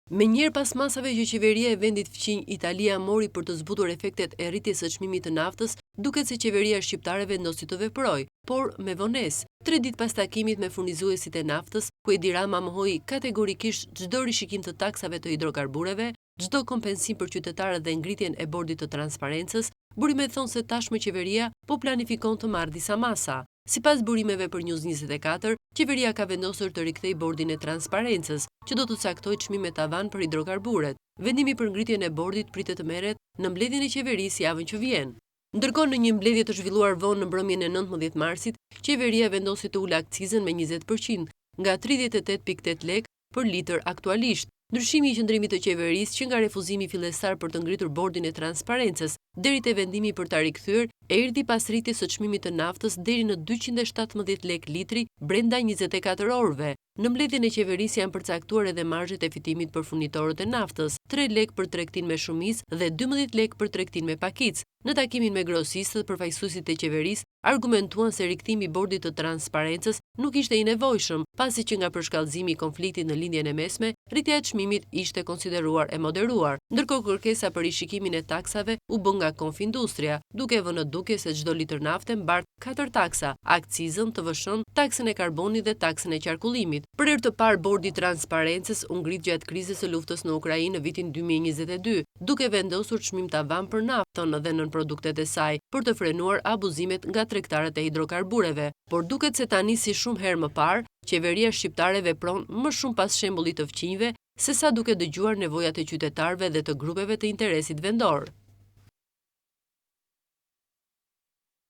Menjëherë pas masave që qeveria e vendit fqinj Italia mori për të zbutur efektet e rritjes së çmimit të naftës, duket se qeveria shqiptare vendosi të veprojë, por me vonesë. 3 ditë pas takimit me furnizuesit e naftës, ku Edi Rama mohoi kategorikisht çdo rishikim të taksave të hidrokarbureve, çdo kompensim për qytetarët dhe ngritjen e bordit të transparencës, burimet thonë se tashmë qeveria po planifikon të marrë disa masa. Sipas burimeve për News 24, qeveria ka vendosur të rikthejë bordin e transparencës, që do të caktojë çmime tavan për hidrokarburet. Vendimi për ngritjen e bordit pritet të merret në mbledhjen e qeverisë javën që vjen. Ndërkohë, në një mbledhje të zhvilluar vonë në mbrëmjen e 19 marsit, qeveria vendosi të ulë akcizën me 20%, nga 38.8 lekë për litër aktualisht. Ndryshimi i qëndrimit të qeverisë që nga refuzimi fillestar për të ngritur bordin e transparencës deri te vendimi për ta rikthyer erdhi pas rritjes së çmimit të naftës deri në 217 lekë litri brenda 24 orëve. Në mbledhjen e qeverisë janë përcaktuar edhe marzhet e fitimit për furnitorët e naftës, 3 lekë për tregtin me shumicë dhe 12 lekë për tregtin me pakicë. Në takimin me grosistët, përfaqësuesit e qeverisë argumentuan se rikthimi i bordit të transparencës nuk ishte i nevojshëm, pasi që nga përshkallëzimi i konfliktit në lindjen e mesme, rritja e çmimit ishte konsideruar e moderuar. Ndërkohë, kërkesa për rishikimin e taksave u bë nga Konfindustria, duke vënë duke se çdo litër nafte mbart 4 taksa: akcizën, TVSH-n, taksën e karbonit dhe taksën e qarkullimit. Për herë të parë, bordi i transparencës u ngrit gjatë krizës së luftës në Ukrainë në vitin 2022, duke vendosur çmim tavan për naftën dhe nën produktet e saj, për të frenuar abuzimet nga tregtarët e hidrokarbureve. Por duket se tani, si shumë herë më parë, qeveria shqiptare vepron më shumë pas shembullit të fqinjve, sesa duke dëgjuar nevojat e qytetarëve dhe të grupeve të interesit vendor.